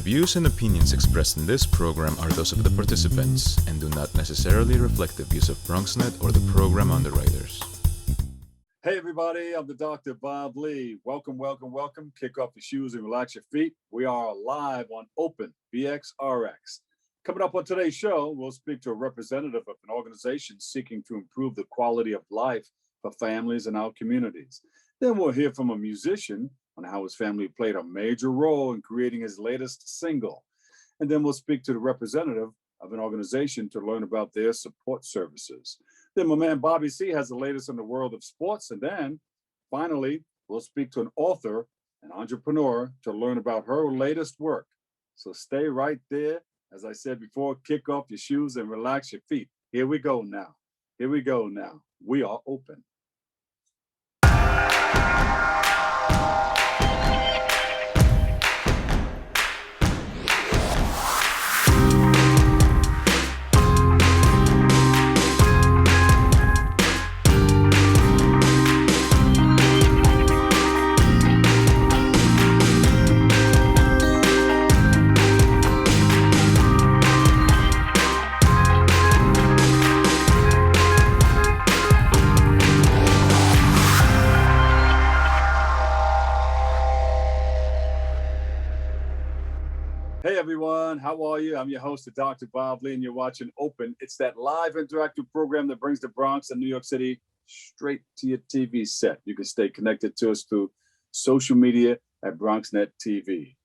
views and opinions expressed in this program are those of the participants and do not necessarily reflect the views of BronxNet or the program underwriters. Hey everybody, I'm the Dr. Bob Lee. Welcome, welcome, welcome. Kick off your shoes and relax your feet. We are live on Open BXRX. Coming up on today's show, we'll speak to a representative of an organization seeking to improve the quality of life for families in our communities. Then we'll hear from a musician on how his family played a major role in creating his latest single. And then we'll speak to the representative of an organization to learn about their support services. Then my man Bobby C has the latest in the world of sports. And then finally, we'll speak to an author, an entrepreneur, to learn about her latest work. So stay right there. As I said before, kick off your shoes and relax your feet. Here we go now. Here we go now. We are open. Hey everyone, how are you? I'm your host, Dr. Bob Lee, and you're watching Open. It's that live interactive program that brings the Bronx and New York City straight to your TV set. You can stay connected to us through social media at BronxNet TV.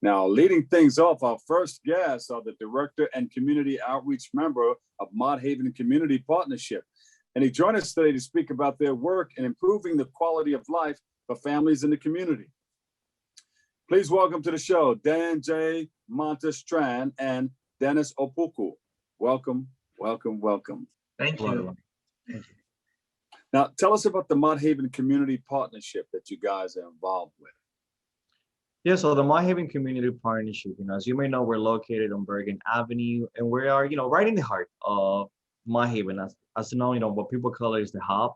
Now, leading things off, our first guests are the Director and Community Outreach Member of Mott Haven Community Partnership. And they join us today to speak about their work in improving the quality of life for families in the community. Please welcome to the show, Dan J. Montestran and Dennis Opuku. Welcome, welcome, welcome. Thank you. Now, tell us about the Mott Haven Community Partnership that you guys are involved with. Yeah, so the Mott Haven Community Partnership, as you may know, we're located on Bergen Avenue, and we are, right in the heart of Mott Haven. As you know, what people call it is the hub,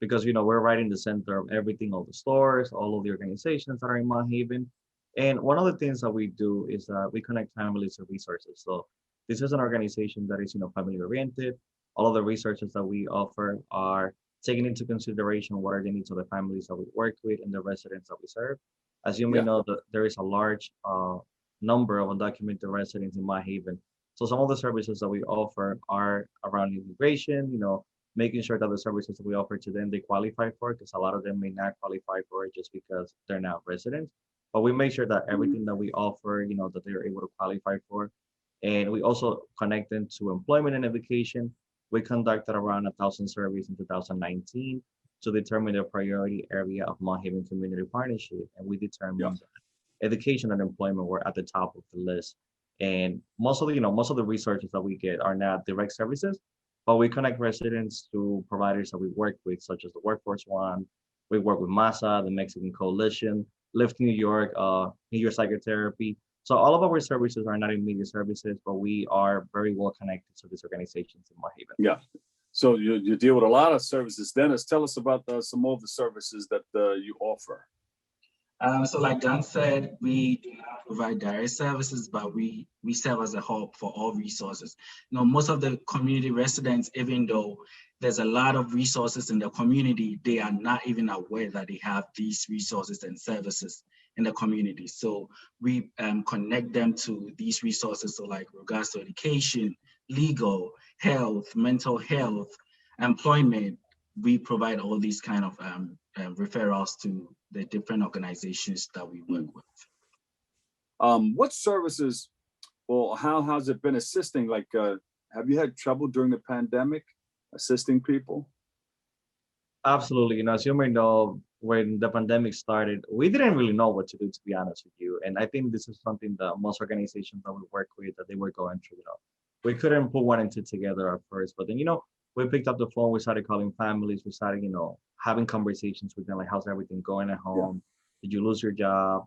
because, we're right in the center of everything, all the stores, all of the organizations that are in Mott Haven. And one of the things that we do is we connect families to resources. So this is an organization that is, family oriented. All of the resources that we offer are taking into consideration what are the needs of the families that we work with and the residents that we serve. As you may know, there is a large number of undocumented residents in Mott Haven. So some of the services that we offer are around immigration, making sure that the services that we offer to them, they qualify for it, because a lot of them may not qualify for it just because they're not residents. But we make sure that everything that we offer, that they're able to qualify for. And we also connect them to employment and education. We conducted around 1,000 surveys in 2019 to determine the priority area of Mott Haven Community Partnership. And we determined that education and employment were at the top of the list. And most of the resources that we get are not direct services, but we connect residents to providers that we work with, such as the Workforce One. We work with MASA, the Mexican Coalition, Lift New York, New York Psychotherapy. So all of our services are not immediate services, but we are very well connected to these organizations in Mott Haven. Yeah. So you deal with a lot of services. Dennis, tell us about some more of the services that you offer. So like Dan said, we do not provide direct services, but we serve as a hub for all resources. Most of the community residents, even though there's a lot of resources in the community, they are not even aware that they have these resources and services in the community. So we connect them to these resources. So like regards to education, legal, health, mental health, employment, we provide all these kind of referrals to the different organizations that we work with. What services, or how has it been assisting? Like, have you had trouble during the pandemic assisting people? Absolutely. As you may know, when the pandemic started, we didn't really know what to do, to be honest with you. And I think this is something that most organizations that we work with, that they were going through. We couldn't put one and two together at first, but then, we picked up the phone, we started calling families, we started, having conversations with them, like, how's everything going at home? Did you lose your job?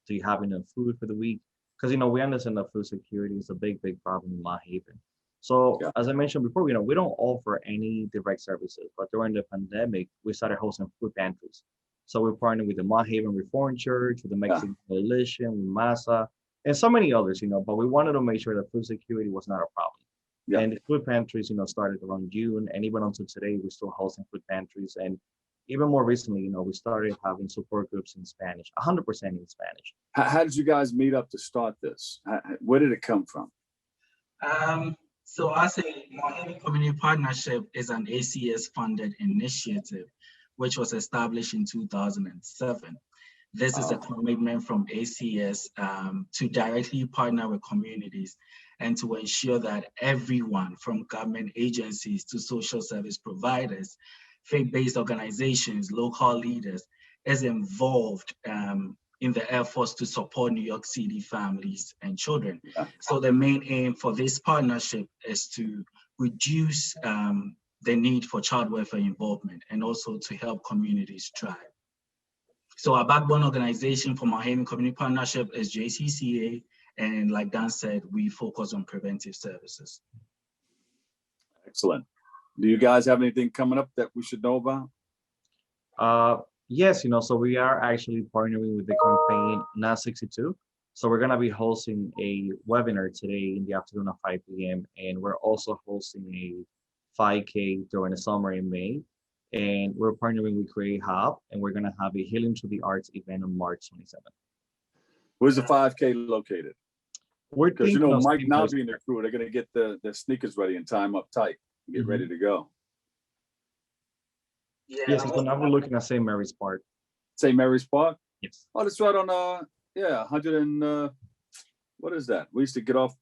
Do you have enough food for the week? Because, we understand that food security is a big, big problem in Mott Haven. So as I mentioned before, we don't offer any direct services, but during the pandemic, we started hosting food pantries. So we partnered with the Mott Haven Reformed Church, with the Mexican Coalition, with MASA, and so many others, but we wanted to make sure that food security was not a problem. Yeah. And the food pantries, started around June, and even until today, we're still hosting food pantries. And even more recently, we started having support groups in Spanish, 100% in Spanish. How did you guys meet up to start this? Where did it come from? So as a Mott Haven Community Partnership is an ACS-funded initiative, which was established in 2007. This is a commitment from ACS to directly partner with communities and to ensure that everyone from government agencies to social service providers, faith-based organizations, local leaders is involved in the efforts to support New York City families and children. Yeah. So the main aim for this partnership is to reduce the need for child welfare involvement and also to help communities thrive. So our backbone organization for Mott Haven Community Partnership is JCCA, and like Dan said, we focus on preventive services. Excellent. Do you guys have anything coming up that we should know about? Yes, so we are actually partnering with the campaign Not 62. So we're going to be hosting a webinar today in the afternoon at 5 p.m. And we're also hosting a 5K during the summer in May. And we're partnering with Create Hub, and we're going to have a Healing Through the Arts event on March 27th. Where's the 5K located? Because Mike Nobby and their crew, they're going to get the sneakers ready and tie them up tight and get ready to go. Yes, so now we're looking at St. Mary's Park. St. Mary's Park? Yes. Oh, that's right on 100 and what is that? We used to get off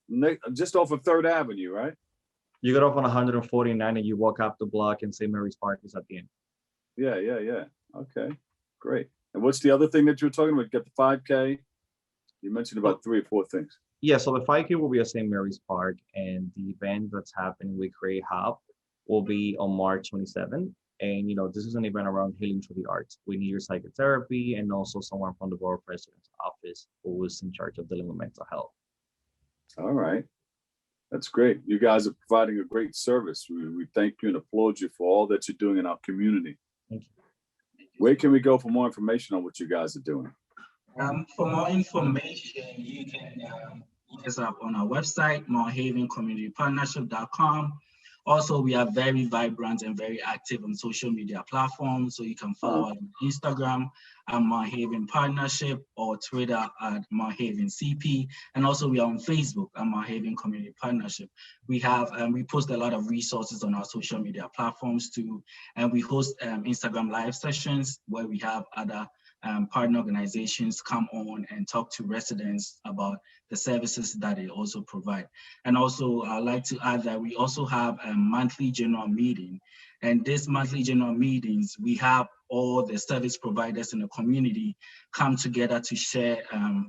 just off of 3rd Avenue, right? You get off on 149 and you walk up the block, and St. Mary's Park is at the end. Yeah. Okay, great. And what's the other thing that you were talking about? You got the 5K. You mentioned about 3 or 4 things. Yeah, so the 5K will be at St. Mary's Park, and the event that's happening with Create Hub will be on March 27th. And, this is an event around healing through the arts. We need your psychotherapy and also someone from the Borough President's office who is in charge of dealing with mental health. All right. That's great. You guys are providing a great service. We thank you and applaud you for all that you're doing in our community. Thank you. Where can we go for more information on what you guys are doing? For more information, you can look us up on our website, motthavencommunitypartnership.com. Also, we are very vibrant and very active on social media platforms. So you can follow us on Instagram at Mott Haven Partnership or Twitter at Mott Haven CP. And also we are on Facebook at Mott Haven Community Partnership. We have, we post a lot of resources on our social media platforms too. And we host Instagram live sessions where we have other partner organizations come on and talk to residents about the services that they also provide. And also I'd like to add that we also have a monthly general meeting. And this monthly general meetings, we have all the service providers in the community come together to share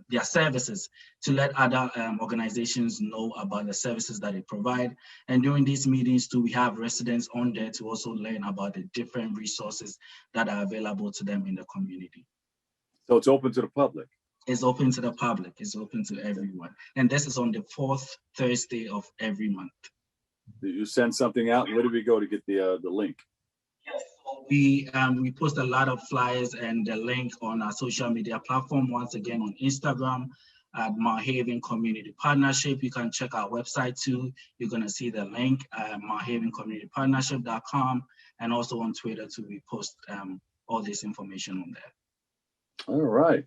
their services, to let other organizations know about the services that they provide. And during these meetings too, we have residents on there to also learn about the different resources that are available to them in the community. So it's open to the public? It's open to the public. It's open to everyone. And this is on the 4th Thursday of every month. Did you send something out? Where do we go to get the link? Yes, we post a lot of flyers and the link on our social media platform. Once again, on Instagram at Mott Haven Community Partnership. You can check our website too. You're going to see the link at motthavencommunitypartnership.com, and also on Twitter too. We post all this information on there. All right.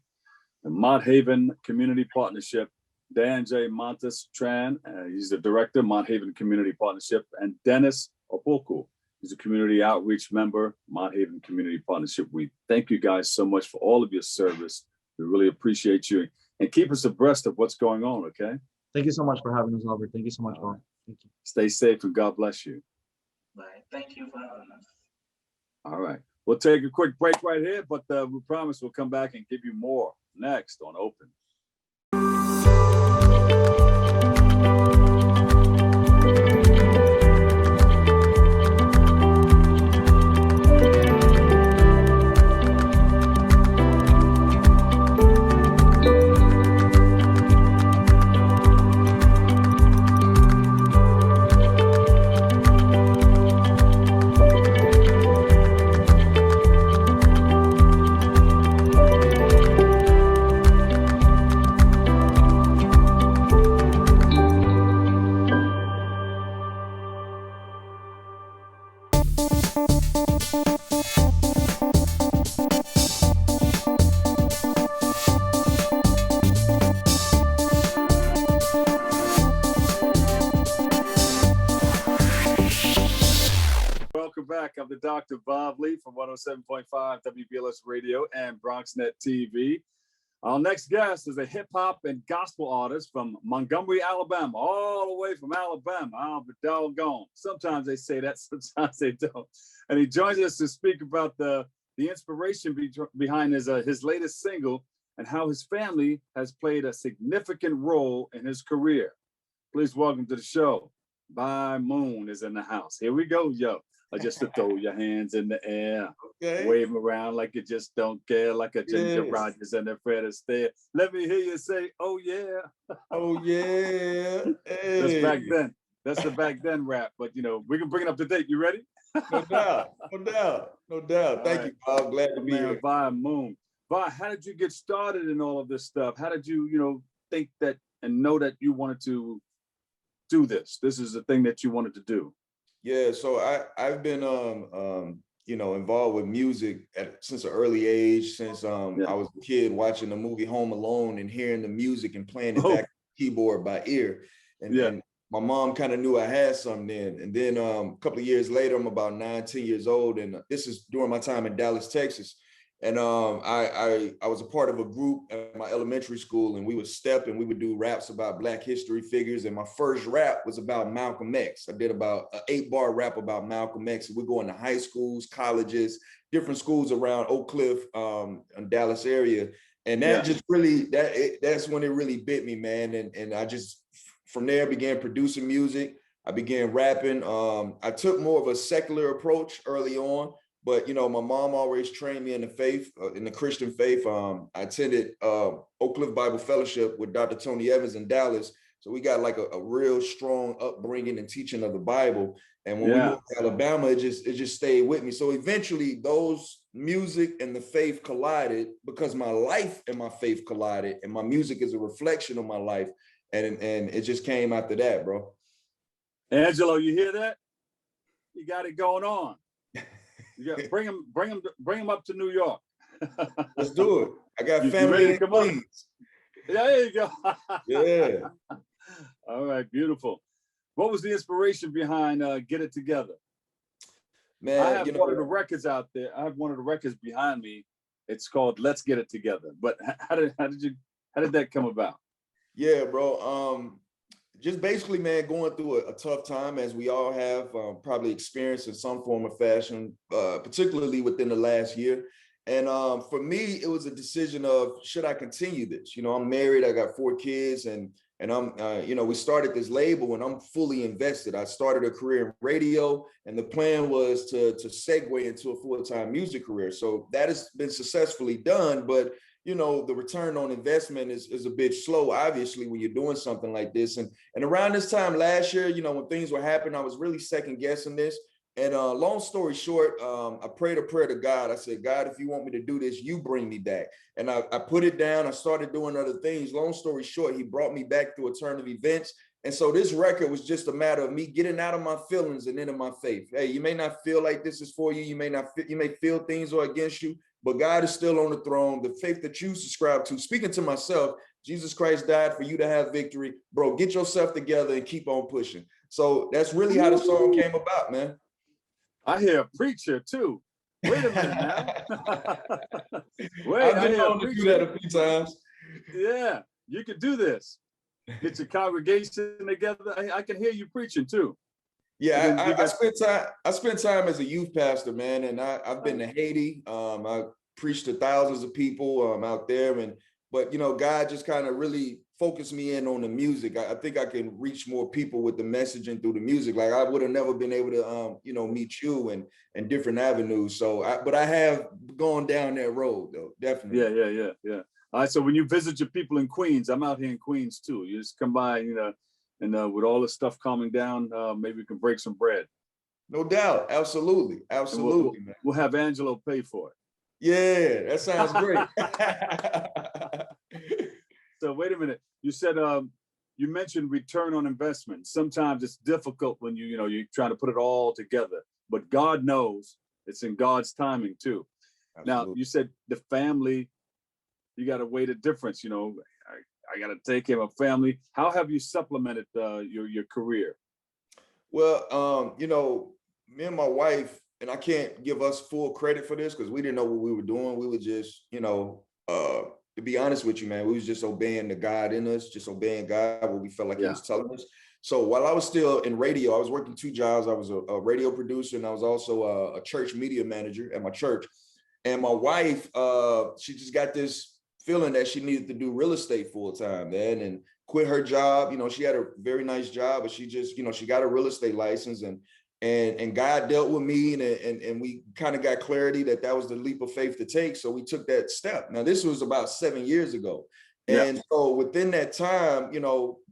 The Mott Haven Community Partnership, Dan J. Montes Tran, he's the director, Mott Haven Community Partnership, and Dennis Opoku, he's a community outreach member, Mott Haven Community Partnership. We thank you guys so much for all of your service. We really appreciate you, and keep us abreast of what's going on, okay? Thank you so much for having us, Albert. Thank you so much, Albert. Thank you. Stay safe and God bless you. Bye. Thank you for having us. All right. We'll take a quick break right here, but we promise we'll come back and give you more next on Open. Dr. Bob Lee from 107.5 WBLS Radio and BronxNet TV. Our next guest is a hip hop and gospel artist from Montgomery, Alabama, all the way from Alabama. I'll be doggone. Sometimes they say that, sometimes they don't. And he joins us to speak about the inspiration behind his latest single and how his family has played a significant role in his career. Please welcome to the show. By Moon is in the house. Here we go, yo. Just to throw your hands in the air, okay. Wave them around like you just don't care, like a Ginger Rogers and a Fred Astaire. Let me hear you say, "Oh yeah, oh yeah." Hey. That's back then. That's the back then rap. But you know, we can bring it up to date. You ready? No doubt, no doubt, no doubt. Thank you, Bob. Glad to be here. By Moon. By, how did you get started in all of this stuff? How did you, think that and know that you wanted to do this? This is the thing that you wanted to do. Yeah, so I've been involved with music since an early age. Since I was a kid watching the movie Home Alone and hearing the music and playing it back on the keyboard by ear. And my mom kind of knew I had something then. And then a couple of years later, I'm about 9, 10 years old, and this is during my time in Dallas, Texas. And I was a part of a group at my elementary school, and we would step and we would do raps about Black history figures. And my first rap was about Malcolm X. I did about an 8-bar rap about Malcolm X. We're going to high schools, colleges, different schools around Oak Cliff, and Dallas area. And that just really, that's when it really bit me, man. And I just, from there, began producing music. I began rapping. I took more of a secular approach early on. But, my mom always trained me in the faith, in the Christian faith. I attended Oak Cliff Bible Fellowship with Dr. Tony Evans in Dallas. So we got like a real strong upbringing and teaching of the Bible. And when we moved to Alabama, it just stayed with me. So eventually those music and the faith collided because my life and my faith collided. And my music is a reflection of my life. And it just came after that, bro. Angelo, you hear that? You got it going on. Yeah, bring him up to New York. Let's do it. I got family in Queens. Yeah, there you go. Yeah. All right, beautiful. What was the inspiration behind Get It Together? Man, I have one of the records out there. I have one of the records behind me. It's called Let's Get It Together. But how did that come about? Yeah, bro. Just basically, man, going through a tough time, as we all have probably experienced in some form or fashion, particularly within the last year. And for me, it was a decision of, should I continue this? I'm married, I got 4 kids, and I'm, we started this label and I'm fully invested. I started a career in radio, and the plan was to segue into a full-time music career. So that has been successfully done, but the return on investment is a bit slow, obviously, when you're doing something like this. And around this time last year, when things were happening, I was really second guessing this. And long story short, I prayed a prayer to God. I said, God, if you want me to do this, you bring me back. And I put it down. I started doing other things. Long story short, he brought me back through a turn of events. And so this record was just a matter of me getting out of my feelings and into my faith. Hey, you may not feel like this is for you. You may feel things are against you, but God is still on the throne. The faith that you subscribe to, speaking to myself, Jesus Christ died for you to have victory. Bro, get yourself together and keep on pushing. So that's really how the song came about, man. I hear a preacher too. Wait a minute now. Wait, I've been known to do that a few times. Yeah, you could do this. Get your congregation together. I can hear you preaching too. Yeah, I spent time as a youth pastor, man, and I've been to Haiti. I preached to thousands of people out there, but God just kind of really focused me in on the music. I think I can reach more people with the messaging through the music. Like I would have never been able to meet you and different avenues. So but I have gone down that road though, definitely. Yeah. All right, so when you visit your people in Queens, I'm out here in Queens too. You just come by, and with all the stuff calming down, maybe we can break some bread. No doubt, absolutely, man. We'll have Angelo pay for it. Yeah, that sounds great. So wait a minute. You said you mentioned return on investment. Sometimes it's difficult when you're trying to put it all together, but God knows it's in God's timing too. Absolutely. Now you said the family. You got to weigh the difference. I got to take care of family. How have you supplemented your career? Well, me and my wife, and I can't give us full credit for this because we didn't know what we were doing. We were just, to be honest with you, man, we was just obeying the God in us, just obeying God, what we felt like he was telling us. So while I was still in radio, I was working 2 jobs. I was a radio producer, and I was also a church media manager at my church. And my wife, she just got this feeling that she needed to do real estate full time, man, and quit her job. She had a very nice job, but she just, she got a real estate license, and God dealt with me, and we kind of got clarity that was the leap of faith to take. So we took that step. Now, this was about 7 years ago. And so within that time,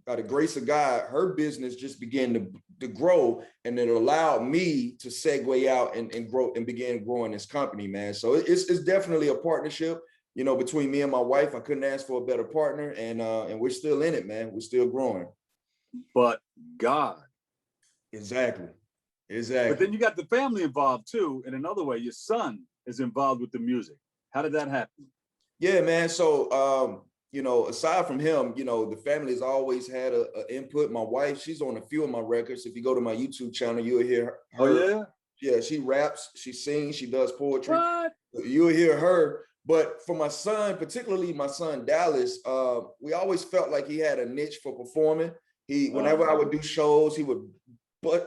by the grace of God, her business just began to grow, and it allowed me to segue out and grow and begin growing this company, man. So it's definitely a partnership, between me and my wife. I couldn't ask for a better partner, and we're still in it, man. We're still growing. But God. Exactly. But then you got the family involved too. In another way, your son is involved with the music. How did that happen? Yeah, man. So, aside from him, the family has always had a input. My wife, she's on a few of my records. If you go to my YouTube channel, you'll hear her. Oh, yeah? Yeah, she raps, she sings, she does poetry. What? You'll hear her. But for my son, particularly my son, Dallas, we always felt like he had a niche for performing. Whenever I would do shows, he would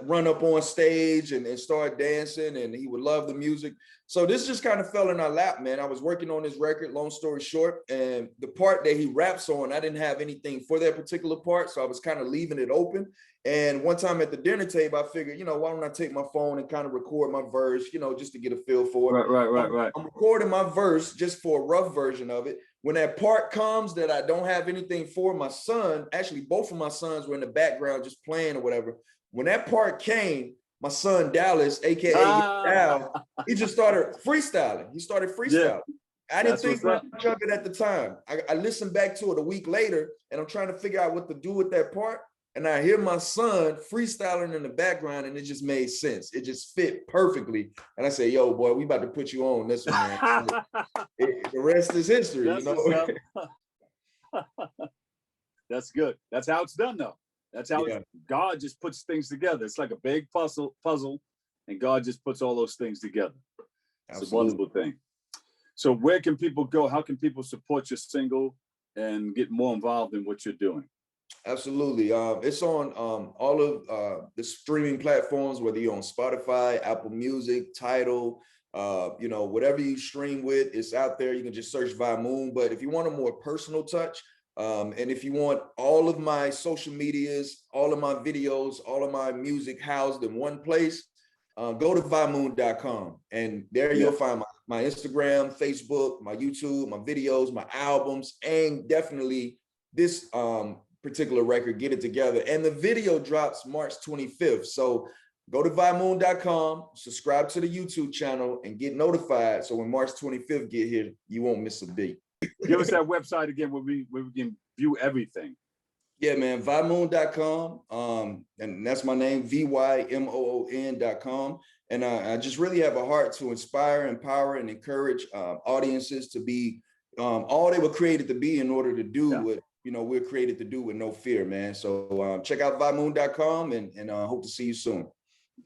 run up on stage and start dancing, and he would love the music. So this just kind of fell in our lap, man. I was working on this record, long story short, and the part that he raps on, I didn't have anything for that particular part, so I was kind of leaving it open. And one time at the dinner table, I figured, why don't I take my phone and kind of record my verse, just to get a feel for it. Right. I'm recording my verse just for a rough version of it. When that part comes that I don't have anything for, my son, actually both of my sons were in the background just playing or whatever. When that part came, my son Dallas, aka Dal, he just started freestyling. He started freestyling. Yeah, I didn't think much of it at the time. I listened back to it a week later, and I'm trying to figure out what to do with that part. And I hear my son freestyling in the background, and it just made sense. It just fit perfectly. And I say, yo, boy, we about to put you on this one, man. The rest is history, That's good. That's how it's done, though. That's how God just puts things together. It's like a big puzzle, and God just puts all those things together. It's Absolutely. A wonderful thing. So where can people go? How can people support your single and get more involved in what you're doing? Absolutely. It's on all of the streaming platforms, whether you're on Spotify, Apple Music, Tidal, whatever you stream with, it's out there. You can just search Vimoon. But if you want a more personal touch, and if you want all of my social medias, all of my videos, all of my music housed in one place, go to vimoon.com, and there you'll find my Instagram, Facebook, my YouTube, my videos, my albums, and definitely this particular record, Get It Together. And the video drops March 25th. So go to vimoon.com, subscribe to the YouTube channel, and get notified. So when March 25th get here, you won't miss a beat. Give us that website again where we can view everything. Yeah, man, vimoon.com. And that's my name, VYMOON.com. And I just really have a heart to inspire, empower, and encourage audiences to be all they were created to be in order to do what we're created to do with no fear, man. So check out vimoon.com, and hope to see you soon.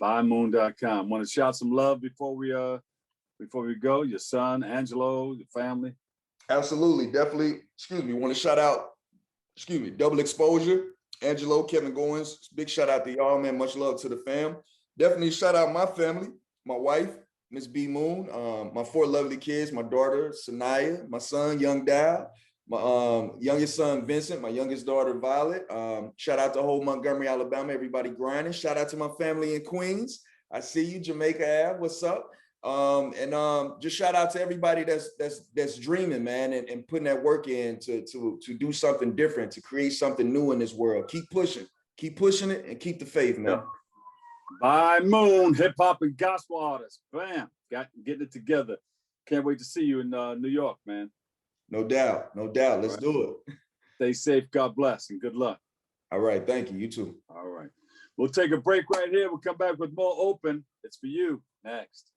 Vimoon.com. Want to shout some love before we go? Your son, Angelo, your family. Absolutely, definitely. Want to shout out, Double Exposure, Angelo, Kevin Goins. Big shout out to y'all, man. Much love to the fam. Definitely shout out my family, my wife, Miss B Moon, my 4 lovely kids, my daughter, Sanaya, my son, Young Dal, my youngest son, Vincent, my youngest daughter, Violet. Shout out to whole Montgomery, Alabama, everybody grinding. Shout out to my family in Queens. I see you, Jamaica Ave, what's up? Just shout out to everybody that's dreaming, man, and putting that work in to do something different, to create something new in this world. Keep pushing it, and keep the faith, man. Vimoon, hip hop and gospel artist. Bam, getting it together. Can't wait to see you in New York, man. No doubt. Let's do it. Stay safe. God bless, and good luck. All right, thank you. You too. All right, we'll take a break right here. We'll come back with more Open. It's for you next.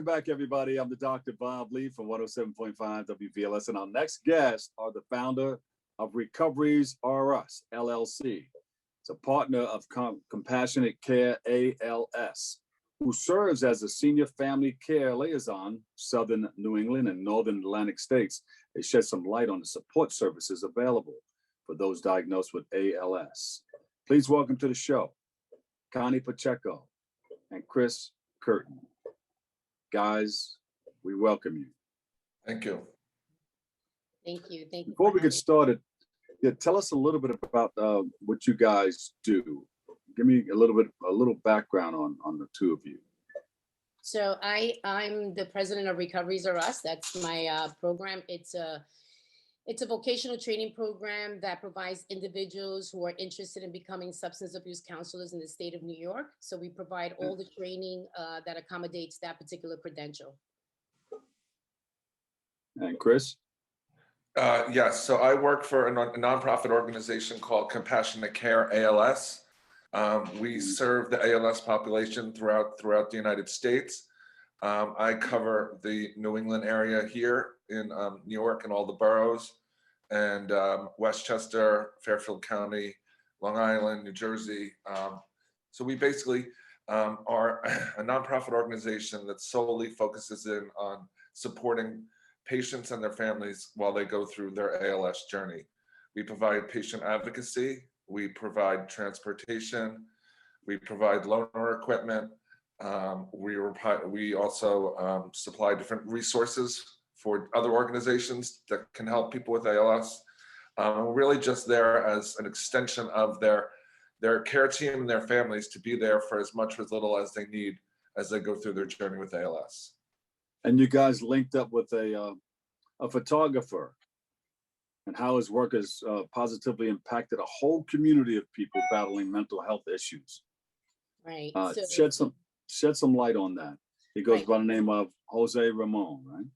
Welcome back, everybody. I'm the Dr. Bob Lee from 107.5 WVLS, and our next guests are the founder of Recoveries R Us, LLC. It's a partner of Compassionate Care ALS, who serves as a senior family care liaison, Southern New England and Northern Atlantic states. They shed some light on the support services available for those diagnosed with ALS. Please welcome to the show, Connie Pacheco and Chris Curtin. Guys, we welcome you. Thank you. Thank you. Thank you. Before we get started, tell us a little bit about what you guys do. Give me a little background on the two of you. So I'm the president of Recoveries R Us. That's my program. It's a vocational training program that provides individuals who are interested in becoming substance abuse counselors in the state of New York. So we provide all the training that accommodates that particular credential. And Chris? Yes, so I work for a nonprofit organization called Compassionate Care ALS. We serve the ALS population throughout the United States. I cover the New England area here in New York and all the boroughs, and Westchester, Fairfield County, Long Island, New Jersey. So we basically are a nonprofit organization that solely focuses in on supporting patients and their families while they go through their ALS journey. We provide patient advocacy, we provide transportation, we provide loaner equipment. We also supply different resources for other organizations that can help people with ALS. We're really just there as an extension of their care team and their families to be there for as much or as little as they need as they go through their journey with ALS. And you guys linked up with a photographer, and how his work has positively impacted a whole community of people battling mental health issues. Right. Shed some light on that. He goes Right. by the name of Jose Ramon, right?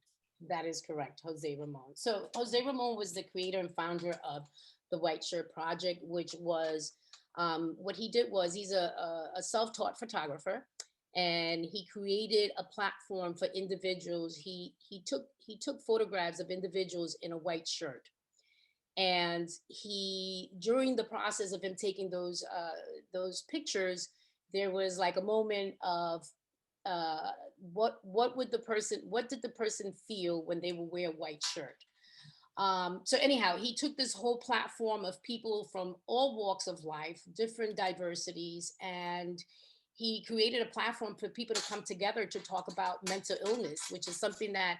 That is correct, Jose Ramon. So Jose Ramon was the creator and founder of the White Shirt Project, which was, what he did was he's a self-taught photographer, and he created a platform for individuals. He took photographs of individuals in a white shirt. And during the process of him taking those pictures, there was like a moment of what did the person feel when they would wear a white shirt? So anyhow, he took this whole platform of people from all walks of life, different diversities, and he created a platform for people to come together to talk about mental illness, which is something that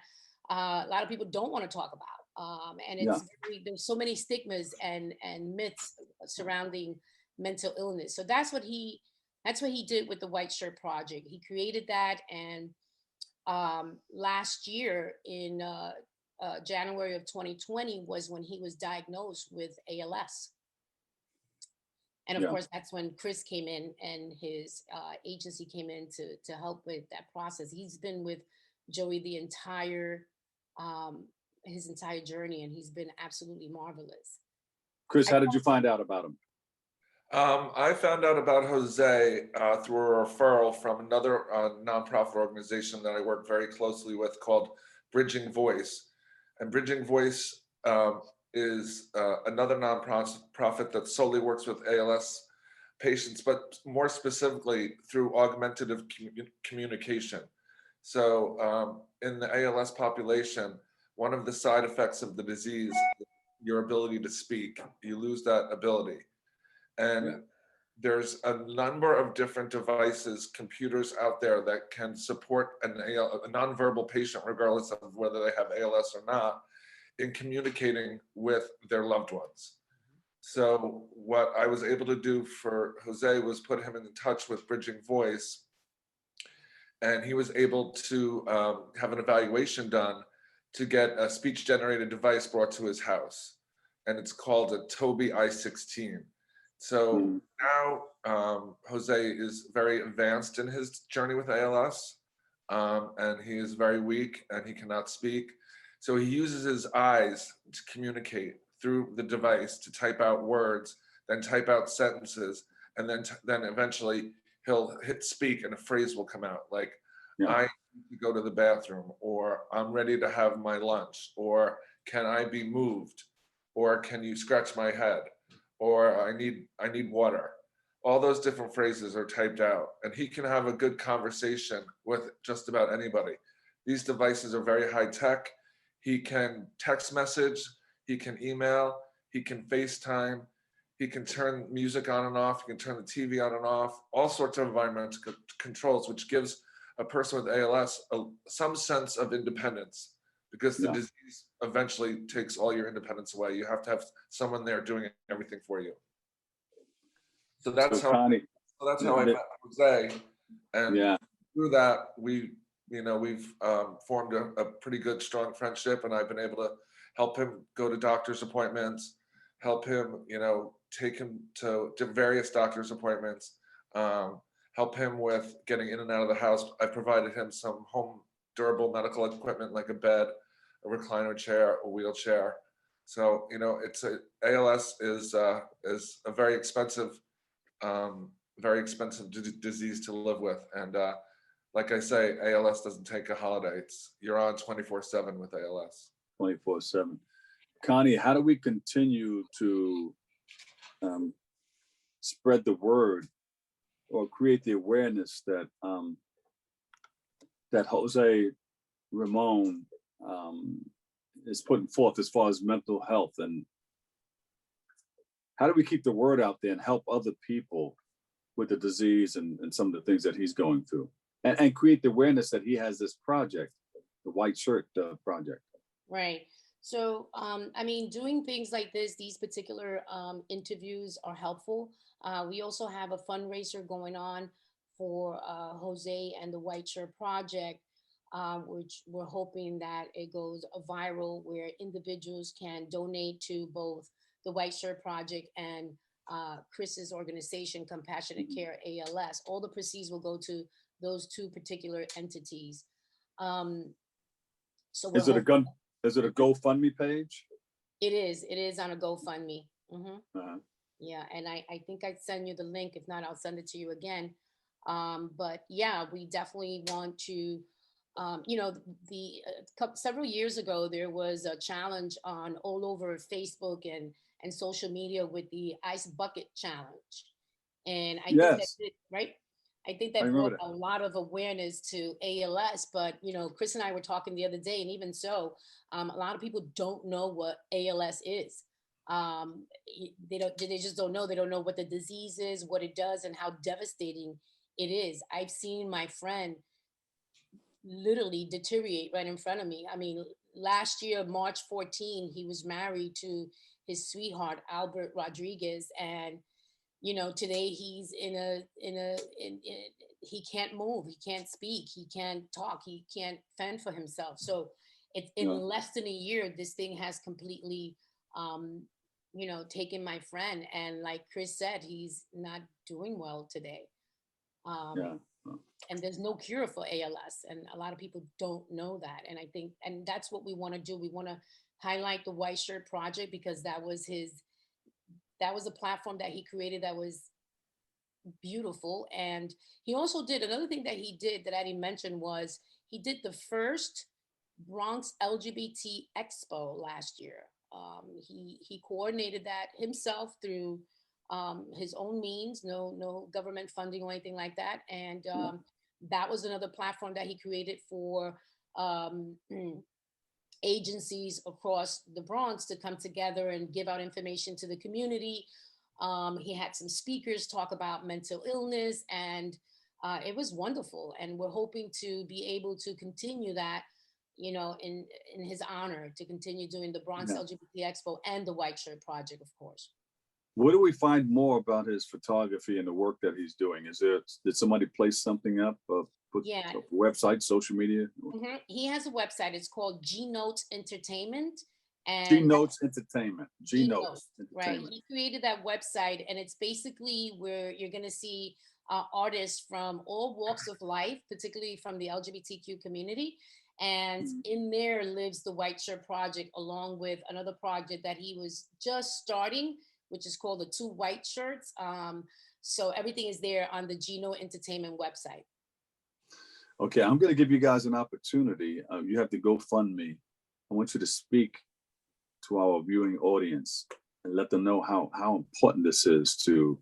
a lot of people don't want to talk about. And there's so many stigmas and myths surrounding mental illness. So that's what he did with the White Shirt Project. He created that, and last year in January of 2020 was when he was diagnosed with ALS. And of course, that's when Chris came in and his agency came in to help with that process. He's been with Joey his entire journey, and he's been absolutely marvelous. Chris, how did you find out about him? I found out about Jose through a referral from another nonprofit organization that I work very closely with called Bridging Voice. And Bridging Voice is another nonprofit that solely works with ALS patients, but more specifically through augmentative communication. So in the ALS population, one of the side effects of the disease is your ability to speak. You lose that ability. And there's a number of different devices, computers out there that can support a nonverbal patient, regardless of whether they have ALS or not, in communicating with their loved ones. So what I was able to do for Jose was put him in touch with Bridging Voice, and he was able to have an evaluation done to get a speech-generated device brought to his house. And it's called a Tobii i16. So now Jose is very advanced in his journey with ALS, and he is very weak and he cannot speak. So he uses his eyes to communicate through the device, to type out words, then type out sentences, and then eventually he'll hit speak and a phrase will come out like, I to go to the bathroom, or I'm ready to have my lunch, or can I be moved, or can you scratch my head, or I need water. All those different phrases are typed out, and he can have a good conversation with just about anybody. These devices are very high tech. He can text message, he can email, he can FaceTime, he can turn music on and off, he can turn the TV on and off, all sorts of environmental controls, which gives a person with ALS some sense of independence, because the disease eventually takes all your independence away. You have to have someone there doing everything for you. So that's how Connie, I met Jose, and through that we've formed a pretty good, strong friendship, and I've been able to help him go to doctor's appointments, help him, take him to various doctor's appointments, help him with getting in and out of the house. I've provided him some home durable medical equipment like a bed, a recliner chair, a wheelchair. So ALS is a very expensive disease to live with, and like I say, ALS doesn't take a holiday. You're on 24/7 with ALS. 24/7. Connie, how do we continue to spread the word or create the awareness that that Jose Ramon is putting forth as far as mental health, and how do we keep the word out there and help other people with the disease and some of the things that he's going through, and create the awareness that he has this project, the White Shirt Project? Right. So, doing things like this, these particular interviews are helpful. We also have a fundraiser going on for Jose and the White Shirt Project, which we're hoping that it goes viral, where individuals can donate to both the White Shirt Project and Chris's organization, Compassionate Care ALS. All the proceeds will go to those two particular entities. So Is it a GoFundMe page? It is on a GoFundMe. Uh-huh. Yeah, and I think I'd send you the link. If not, I'll send it to you again. But yeah, we definitely want to, several years ago, there was a challenge on all over Facebook and social media with the Ice Bucket Challenge. And I think that did, right? I think that brought a lot of awareness to ALS, but Chris and I were talking the other day, and even so, a lot of people don't know what ALS is. They just don't know. They don't know what the disease is, what it does, and how devastating it is. I've seen my friend literally deteriorate right in front of me. I mean, last year, March 14, he was married to his sweetheart, Albert Rodriguez, and today he's he can't move, he can't speak, he can't talk, he can't fend for himself. So it's in less than a year, this thing has completely, taken my friend. And like Chris said, he's not doing well today. And there's no cure for ALS. And a lot of people don't know that. And I think, and that's what we want to do. We want to highlight the White Shirt Project, because that was a platform that he created that was beautiful. And he also did another thing that he did that I didn't mention, was he did the first Bronx LGBT Expo last year. He coordinated that himself through his own means, no government funding or anything like that. And that was another platform that he created for agencies across the Bronx to come together and give out information to the community. He had some speakers talk about mental illness, and it was wonderful. And we're hoping to be able to continue that, in his honor, to continue doing the Bronx LGBT Expo and the White Shirt Project, of course. Where do we find more about his photography and the work that he's doing? Did somebody place something up? Website, social media? He has a website. It's called G Notes Entertainment. And G Notes Entertainment. G Notes. Right. He created that website, and it's basically where you're going to see artists from all walks of life, particularly from the LGBTQ community. And in there lives the White Shirt Project, along with another project that he was just starting, which is called the Two White Shirts. So everything is there on the G Notes Entertainment website. Okay, I'm going to give you guys an opportunity. You have to GoFundMe. I want you to speak to our viewing audience and let them know how important this is to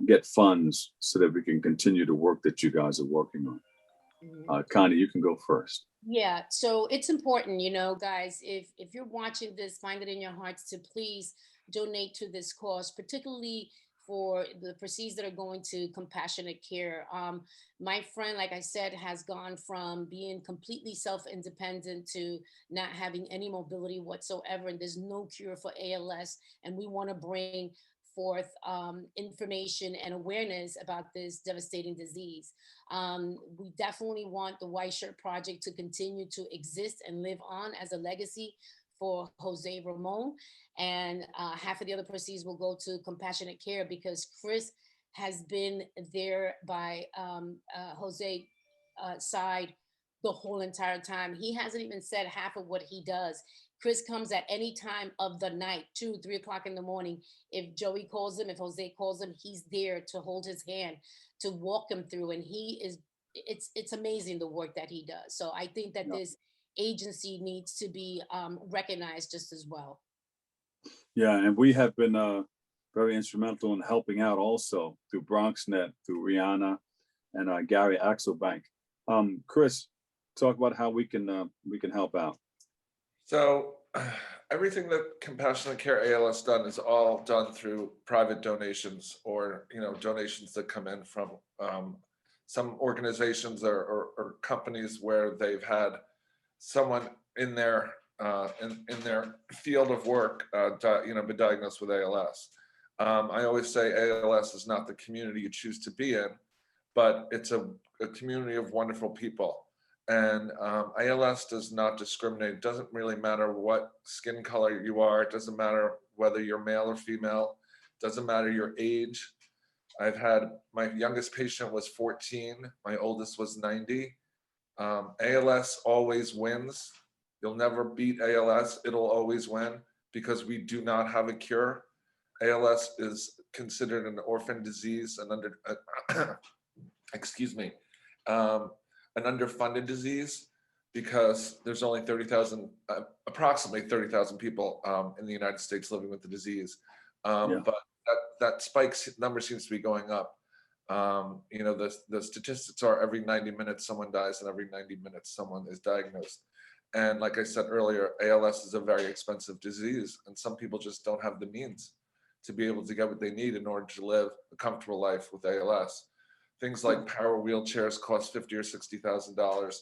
get funds so that we can continue the work that you guys are working on. Connie, you can go first. Yeah, so it's important, you know, guys, if you're watching this, find it in your hearts to please donate to this cause, particularly for the proceeds that are going to Compassionate Care. My friend, like I said, has gone from being completely self-independent to not having any mobility whatsoever, and there's no cure for ALS. And we want to bring forth information and awareness about this devastating disease. We definitely want the White Shirt Project to continue to exist and live on as a legacy for Jose Ramon. And half of the other proceeds will go to Compassionate Care because Chris has been there by Jose's side the whole entire time. He hasn't even said half of what he does. Chris comes at any time of the night, 2, 3 o'clock in the morning. If Joey calls him, if Jose calls him, he's there to hold his hand, to walk him through. And it's amazing the work that he does. So I think that this agency needs to be recognized just as well. Yeah, and we have been very instrumental in helping out also through BronxNet, through Rihanna and Gary Axelbank. Chris, talk about how we can help out. So everything that Compassionate Care ALS done is all done through private donations or, you know, donations that come in from some organizations or companies where they've had someone in their field of work, been diagnosed with ALS. I always say ALS is not the community you choose to be in, but it's a community of wonderful people. And ALS does not discriminate. It doesn't really matter what skin color you are. It doesn't matter whether you're male or female. It doesn't matter your age. I've had, my youngest patient was 14. My oldest was 90. ALS always wins. You'll never beat ALS. It'll always win because we do not have a cure. ALS is considered an orphan disease and an underfunded disease because there's only 30,000, approximately 30,000 people in the United States living with the disease. But that number seems to be going up. You know, the statistics are every 90 minutes someone dies and every 90 minutes someone is diagnosed. And like I said earlier, ALS is a very expensive disease and some people just don't have the means to be able to get what they need in order to live a comfortable life with ALS. Things like power wheelchairs cost $50,000 or $60,000.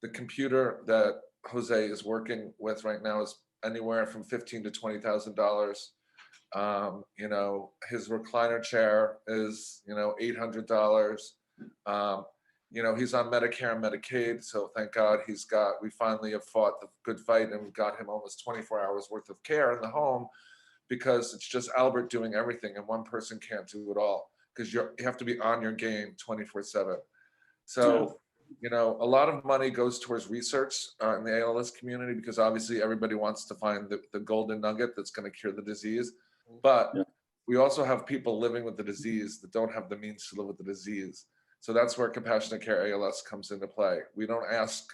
The computer that Jose is working with right now is anywhere from $15,000 to $20,000. You know, his recliner chair is, you know, $800. You know, he's on Medicare and Medicaid, so thank God we finally have fought the good fight and we've got him almost 24 hours worth of care in the home because it's just Albert doing everything and one person can't do it all because you have to be on your game 24/7. So, you know, a lot of money goes towards research in the ALS community because obviously everybody wants to find the golden nugget that's going to cure the disease. But we also have people living with the disease that don't have the means to live with the disease. So that's where Compassionate Care ALS comes into play. We don't ask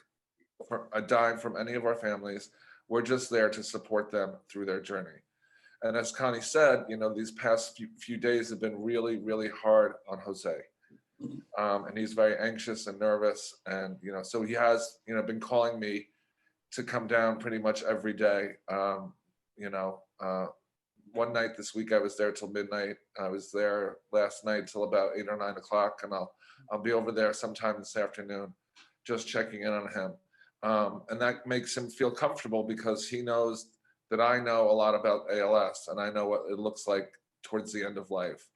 for a dime from any of our families. We're just there to support them through their journey. And as Connie said, you know, these past few days have been really, really hard on Jose. And he's very anxious and nervous. And, you know, so he has, you know, been calling me to come down pretty much every day. One night this week, I was there till midnight. I was there last night till about 8 or 9 o'clock. And I'll be over there sometime this afternoon, just checking in on him. And that makes him feel comfortable because he knows that I know a lot about ALS and I know what it looks like towards the end of life.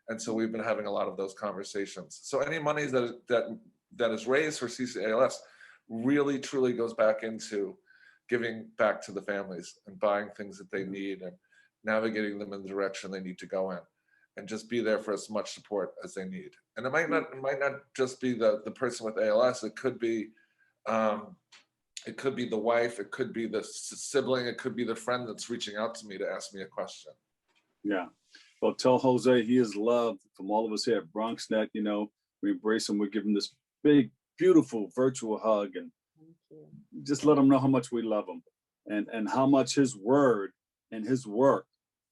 And so we've been having a lot of those conversations. So any money that is raised for CCALS really truly goes back into giving back to the families and buying things that they need and navigating them in the direction they need to go in and just be there for as much support as they need. And it might not just be the person with ALS. It could be the wife, it could be the sibling, it could be the friend that's reaching out to me to ask me a question. Yeah. Well, tell Jose he is loved from all of us here at BronxNet. You know, we embrace him. We give him this big beautiful virtual hug, and just let him know how much we love him, and how much his word and his work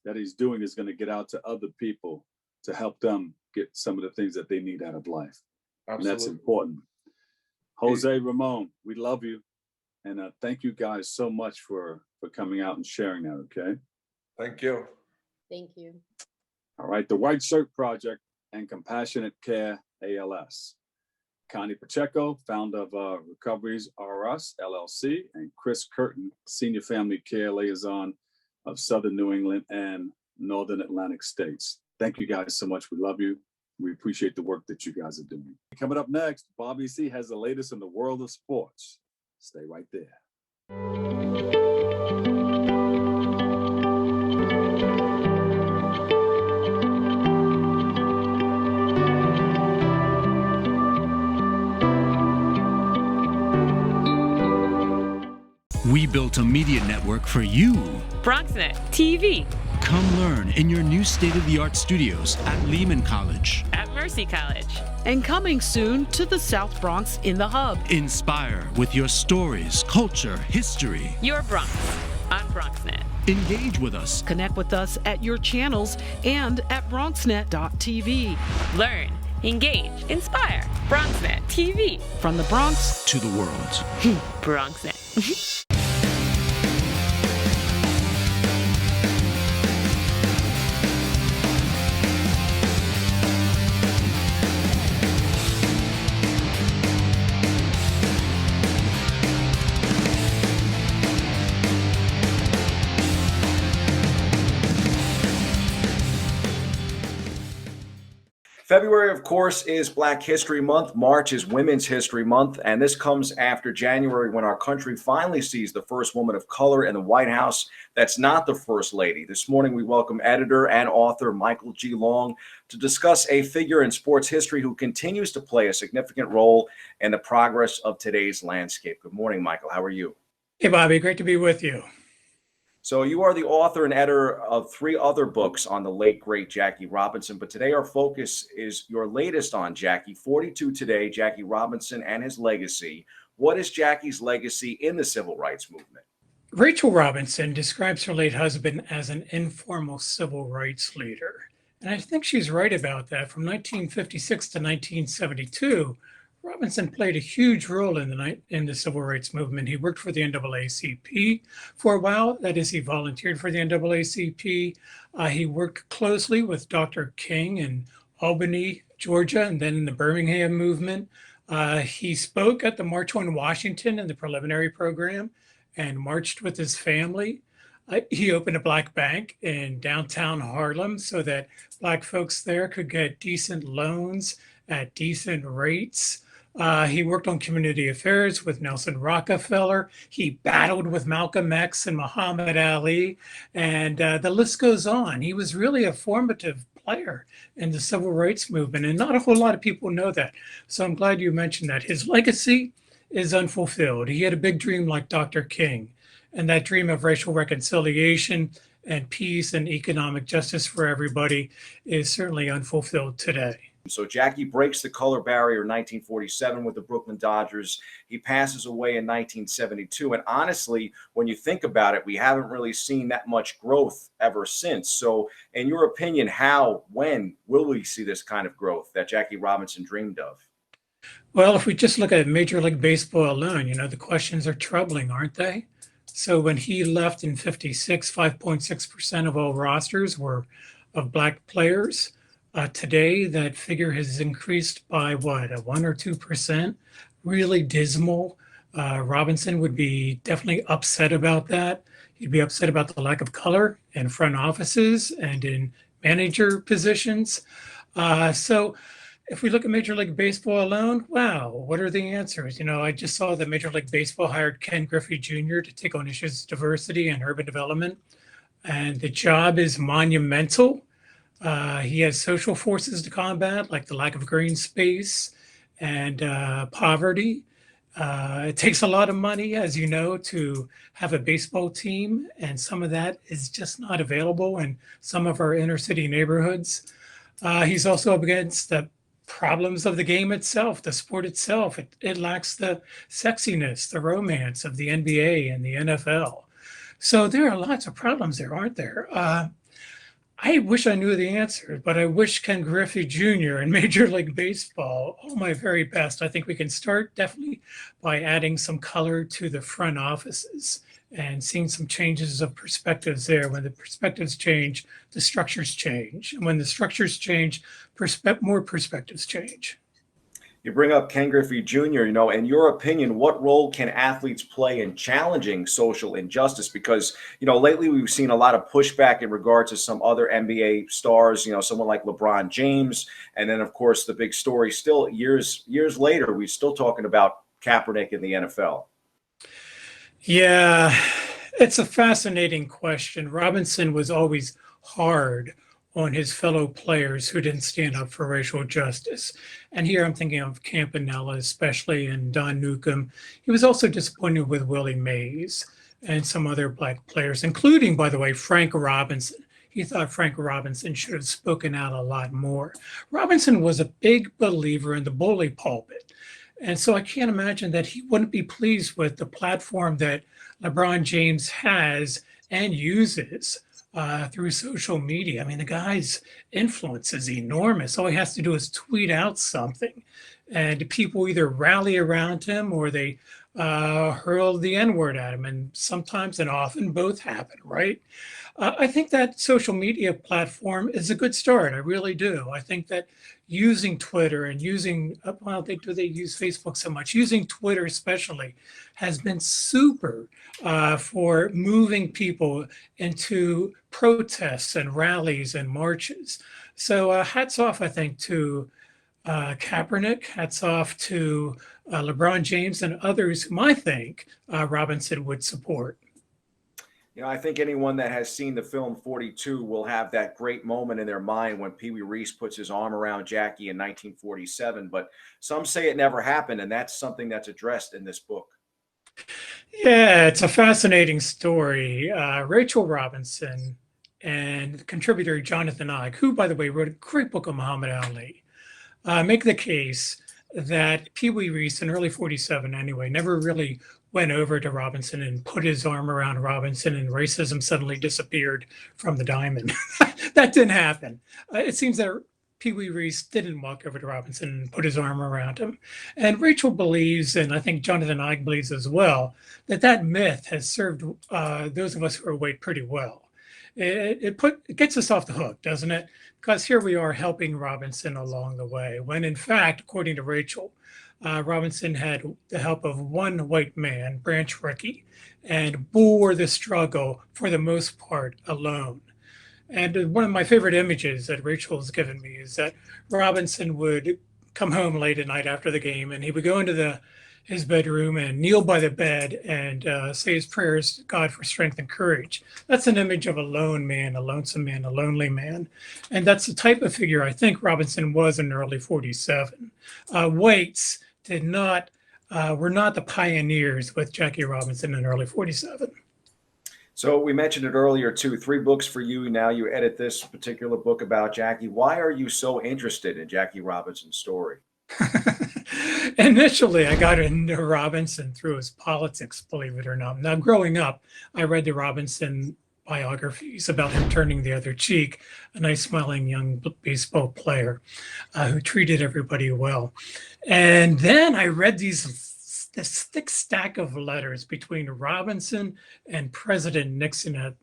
that he's doing is going to get out to other people to help them get some of the things that they need out of life. Absolutely. And that's important. Jose, Ramon, we love you. And thank you guys so much for coming out and sharing that, okay? Thank you. Thank you. All right, the White Shirt Project and Compassionate Care ALS. Connie Pacheco, founder of Recoveries R Us LLC, and Chris Curtin, Senior Family Care Liaison of Southern New England and Northern Atlantic States. Thank you guys so much. We love you. We appreciate the work that you guys are doing. Coming up next, Bobby C has the latest in the world of sports. Stay right there. We built a media network for you. BronxNet TV. Come learn in your new state-of-the-art studios at Lehman College. At Mercy College. And coming soon to the South Bronx in the Hub. Inspire with your stories, culture, history. Your Bronx on BronxNet. Engage with us. Connect with us at your channels and at bronxnet.tv. Learn, engage, inspire. BronxNet TV. From the Bronx to the world. BronxNet. February, of course, is Black History Month. March is Women's History Month. And this comes after January, when our country finally sees the first woman of color in the White House that's not the First Lady. This morning, we welcome editor and author Michael G. Long to discuss a figure in sports history who continues to play a significant role in the progress of today's landscape. Good morning, Michael. How are you? Hey, Bobby. Great to be with you. So you are the author and editor of 3 other books on the late, great Jackie Robinson. But today our focus is your latest on Jackie, 42 Today, Jackie Robinson and His Legacy. What is Jackie's legacy in the civil rights movement? Rachel Robinson describes her late husband as an informal civil rights leader. And I think she's right about that. From 1956 to 1972, Robinson played a huge role in the civil rights movement. He worked for the NAACP for a while. That is, he volunteered for the NAACP. He worked closely with Dr. King in Albany, Georgia, and then in the Birmingham movement. He spoke at the March on Washington in the preliminary program and marched with his family. He opened a Black bank in downtown Harlem so that Black folks there could get decent loans at decent rates. He worked on community affairs with Nelson Rockefeller. He battled with Malcolm X and Muhammad Ali, and the list goes on. He was really a formative player in the civil rights movement, and not a whole lot of people know that. So I'm glad you mentioned that. His legacy is unfulfilled. He had a big dream like Dr. King, and that dream of racial reconciliation and peace and economic justice for everybody is certainly unfulfilled today. So Jackie breaks the color barrier in 1947 with the Brooklyn Dodgers. He passes away in 1972. And honestly, when you think about it, we haven't really seen that much growth ever since. So in your opinion, how, when will we see this kind of growth that Jackie Robinson dreamed of? Well, if we just look at Major League Baseball alone, the questions are troubling, aren't they? So when he left in 56, 5.6% of all rosters were of Black players. Today, that figure has increased by what, 1 or 2%? Really dismal. Robinson would be definitely upset about that. He'd be upset about the lack of color in front offices and in manager positions. So if we look at Major League Baseball alone, wow, what are the answers? I just saw that Major League Baseball hired Ken Griffey Jr. to take on issues of diversity and urban development. And the job is monumental. He has social forces to combat, like the lack of green space and poverty. It takes a lot of money, as you know, to have a baseball team, and some of that is just not available in some of our inner city neighborhoods. He's also up against the problems of the game itself, the sport itself. It lacks the sexiness, the romance of the NBA and the NFL. So there are lots of problems there, aren't there? I wish I knew the answer, but I wish Ken Griffey Jr. in Major League Baseball all my very best. I think we can start definitely by adding some color to the front offices and seeing some changes of perspectives there. When the perspectives change, the structures change. And when the structures change, more perspectives change. You bring up Ken Griffey Jr., in your opinion, what role can athletes play in challenging social injustice? Because, lately we've seen a lot of pushback in regard to some other NBA stars, someone like LeBron James. And then, of course, the big story still years later, we're still talking about Kaepernick in the NFL. Yeah, it's a fascinating question. Robinson was always hard on his fellow players who didn't stand up for racial justice. And here I'm thinking of Campanella, especially, and Don Newcomb. He was also disappointed with Willie Mays and some other Black players, including, by the way, Frank Robinson. He thought Frank Robinson should have spoken out a lot more. Robinson was a big believer in the bully pulpit. And so I can't imagine that he wouldn't be pleased with the platform that LeBron James has and uses through social media. I mean, the guy's influence is enormous. All he has to do is tweet out something, and people either rally around him or they hurl the N-word at him. And sometimes and often both happen, right? I think that social media platform is a good start. I really do. I think that using Twitter and using, well, do they use Facebook so much? Using Twitter especially has been super for moving people into protests and rallies and marches. So hats off, I think, to Kaepernick, hats off to LeBron James and others whom I think Robinson would support. I think anyone that has seen the film 42 will have that great moment in their mind when Pee Wee Reese puts his arm around Jackie in 1947. But some say it never happened, and that's something that's addressed in this book. Yeah, it's a fascinating story. Rachel Robinson and contributor Jonathan Ike, who, by the way, wrote a great book on Muhammad Ali, make the case that Pee Wee Reese in early 47 anyway never really went over to Robinson and put his arm around Robinson and racism suddenly disappeared from the diamond. That didn't happen. It seems that Pee Wee Reese didn't walk over to Robinson and put his arm around him. And Rachel believes, and I think Jonathan Ike believes as well, that myth has served those of us who are white pretty well. It gets us off the hook, doesn't it? Because here we are helping Robinson along the way, when in fact, according to Rachel, Robinson had the help of one white man, Branch Rickey, and bore the struggle for the most part alone. And one of my favorite images that Rachel has given me is that Robinson would come home late at night after the game, and he would go into his bedroom and kneel by the bed and say his prayers to God for strength and courage. That's an image of a lone man, a lonesome man, a lonely man. And that's the type of figure I think Robinson was in early 47. Whites were not the pioneers with Jackie Robinson in early 47. So we mentioned it earlier too, 3 books for you. Now you edit this particular book about Jackie. Why are you so interested in Jackie Robinson's story? Initially, I got into Robinson through his politics, believe it or not. Now, growing up, I read the Robinson biographies about him turning the other cheek, a nice smiling young baseball player who treated everybody well. And then I read this thick stack of letters between Robinson and President Nixon at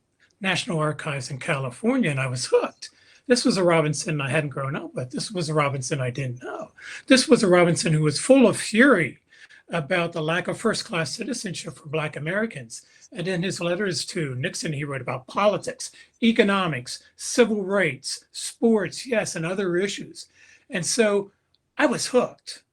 National Archives in California, and I was hooked. This was a Robinson I hadn't grown up with. This was a Robinson I didn't know. This was a Robinson who was full of fury about the lack of first-class citizenship for Black Americans. And in his letters to Nixon, he wrote about politics, economics, civil rights, sports, yes, and other issues. And so I was hooked.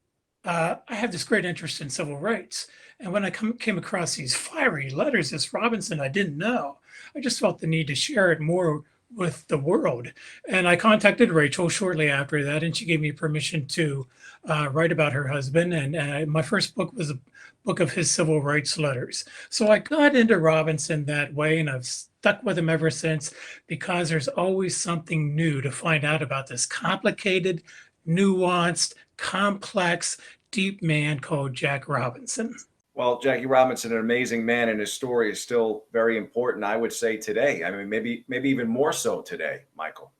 I have this great interest in civil rights. And when I came across these fiery letters, this Robinson I didn't know, I just felt the need to share it more with the world. And I contacted Rachel shortly after that, and she gave me permission to write about her husband. And my first book was a book of his civil rights letters. So I got into Robinson that way, and I've stuck with him ever since, because there's always something new to find out about this complicated, nuanced, complex, deep man called Jack Robinson. Well, Jackie Robinson, an amazing man, and his story is still very important, I would say, today. I mean, maybe even more so today, Michael.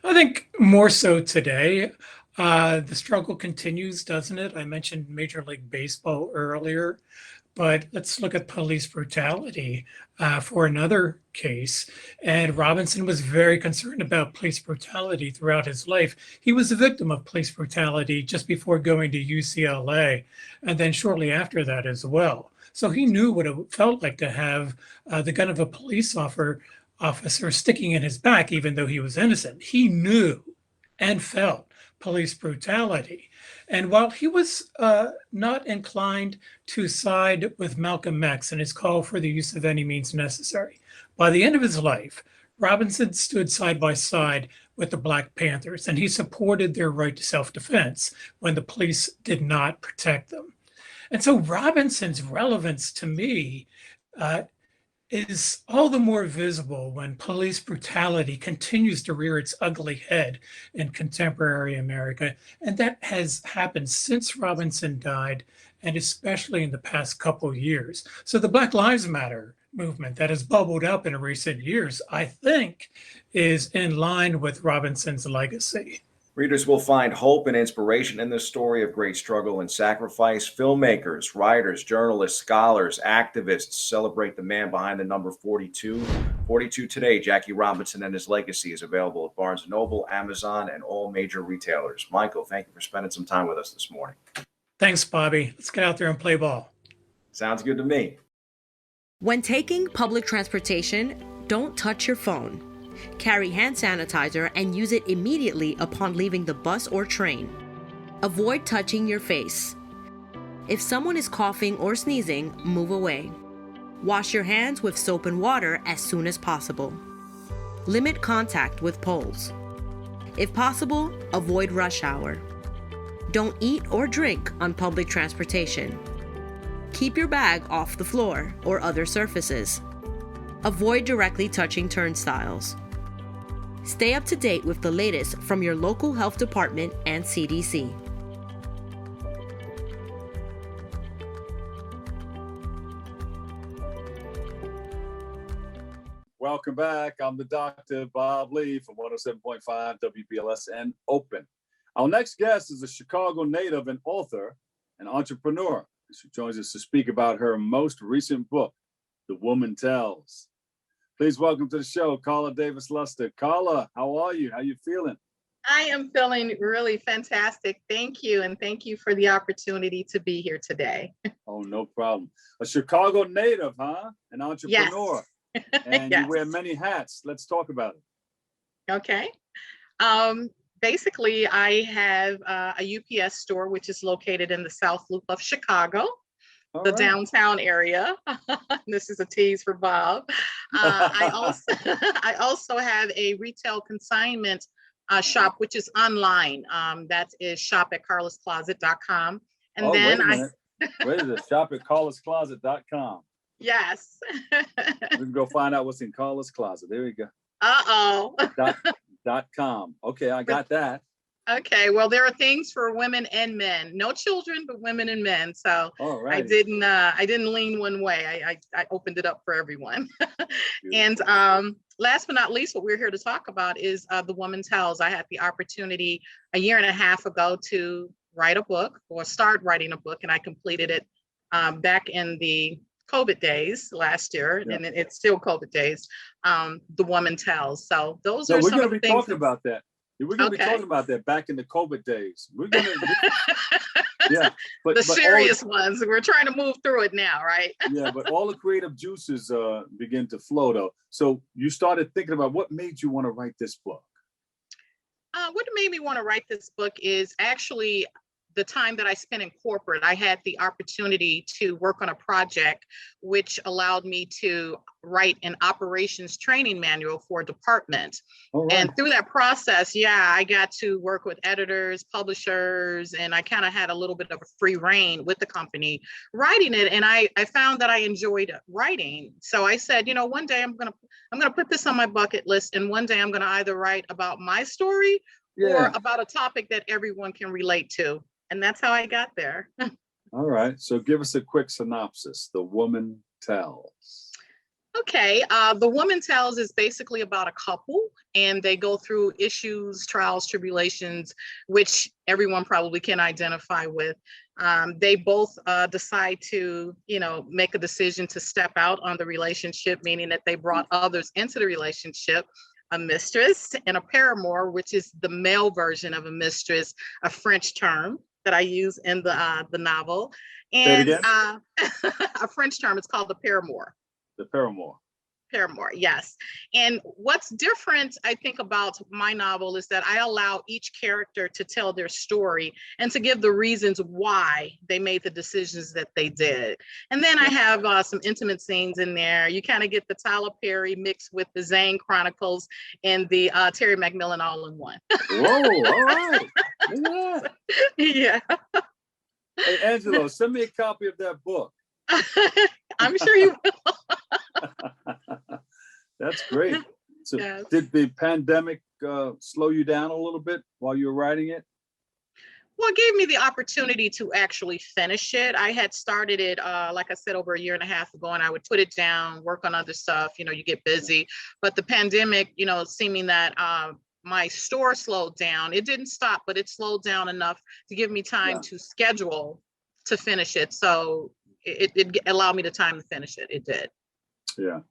I think more so today. The struggle continues, doesn't it? I mentioned Major League Baseball earlier, but let's look at police brutality for another case. And Robinson was very concerned about police brutality throughout his life. He was a victim of police brutality just before going to UCLA, and then shortly after that as well. So he knew what it felt like to have the gun of a police officer sticking in his back, even though he was innocent. He knew and felt police brutality. And while he was not inclined to side with Malcolm X and his call for the use of any means necessary, by the end of his life, Robinson stood side by side with the Black Panthers, and he supported their right to self-defense when the police did not protect them. And so Robinson's relevance to me is all the more visible when police brutality continues to rear its ugly head in contemporary America. And that has happened since Robinson died, and especially in the past couple of years. So the Black Lives Matter movement that has bubbled up in recent years, I think, is in line with Robinson's legacy. Readers will find hope and inspiration in this story of great struggle and sacrifice. Filmmakers, writers, journalists, scholars, activists celebrate the man behind the number 42. 42 today, Jackie Robinson and his legacy is available at Barnes & Noble, Amazon, and all major retailers. Michael, thank you for spending some time with us this morning. Thanks, Bobby. Let's get out there and play ball. Sounds good to me. When taking public transportation, don't touch your phone. Carry hand sanitizer and use it immediately upon leaving the bus or train. Avoid touching your face. If someone is coughing or sneezing, move away. Wash your hands with soap and water as soon as possible. Limit contact with poles. If possible, avoid rush hour. Don't eat or drink on public transportation. Keep your bag off the floor or other surfaces. Avoid directly touching turnstiles. Stay up to date with the latest from your local health department and CDC. Welcome back. I'm the Dr. Bob Lee from 107.5 WBLS and Open. Our next guest is a Chicago native and author and entrepreneur. She joins us to speak about her most recent book, The Woman Tells. Please welcome to the show, Karla Davis Luster. Karla, how are you? How you feeling? I am feeling really fantastic. Thank you. And thank you for the opportunity to be here today. Oh, no problem. A Chicago native, huh? An entrepreneur. Yes. And yes. You wear many hats. Let's talk about it. Okay. Basically, I have a UPS store, which is located in the South Loop of Chicago. The downtown area. This is a tease for Bob. I also have a retail consignment shop, which is online. That is shop at karlascloset.com. And then wait a minute, shop at karlascloset.com. Yes. We can go find out what's in Karla's closet. There we go. .com. Okay, I got that. Okay, well, there are things for women and men. No children, but women and men. So I didn't lean one way. I opened it up for everyone. And last but not least, what we're here to talk about is The Woman Tells. I had the opportunity a year and a half ago to write a book or start writing a book, and I completed it back in the COVID days last year, and it's still COVID days. The Woman Tells. So those are some of the things. We're going to be talking about that. We're going to be talking about that back in the COVID days. We're going to, but the serious ones. We're trying to move through it now, right? Yeah, but all the creative juices begin to flow, though. So you started thinking about what made you want to write this book. What made me want to write this book is actually the time that I spent in corporate. I had the opportunity to work on a project which allowed me to write an operations training manual for a department. And through that process, I got to work with editors, publishers, and I kind of had a little bit of a free reign with the company writing it. And I found that I enjoyed writing. So I said, one day I'm gonna put this on my bucket list, and one day I'm gonna either write about my story or about a topic that everyone can relate to. And that's how I got there. All right. So give us a quick synopsis. The Woman Tells. Okay. The Woman Tells is basically about a couple, and they go through issues, trials, tribulations, which everyone probably can identify with. They both decide to, make a decision to step out on the relationship, meaning that they brought others into the relationship, a mistress and a paramour, which is the male version of a mistress, a French term that I use in the novel. And a French term, it's called the paramour. The paramour. Paramour, yes. And what's different, I think, about my novel is that I allow each character to tell their story and to give the reasons why they made the decisions that they did. And then I have some intimate scenes in there. You kind of get the Tyler Perry mixed with the Zane Chronicles and the Terry McMillan all in one. Whoa, all right. Yeah. Hey, Angelo, send me a copy of that book. I'm sure you will. That's great. So yes. Did the pandemic slow you down a little bit while you were writing it? Well, it gave me the opportunity to actually finish it. I had started it, like I said, over a year and a half ago, and I would put it down, work on other stuff, you get busy. But the pandemic, seeming that my store slowed down, it didn't stop, but it slowed down enough to give me time to schedule to finish it. So it allowed me the time to finish it. It did. Yeah.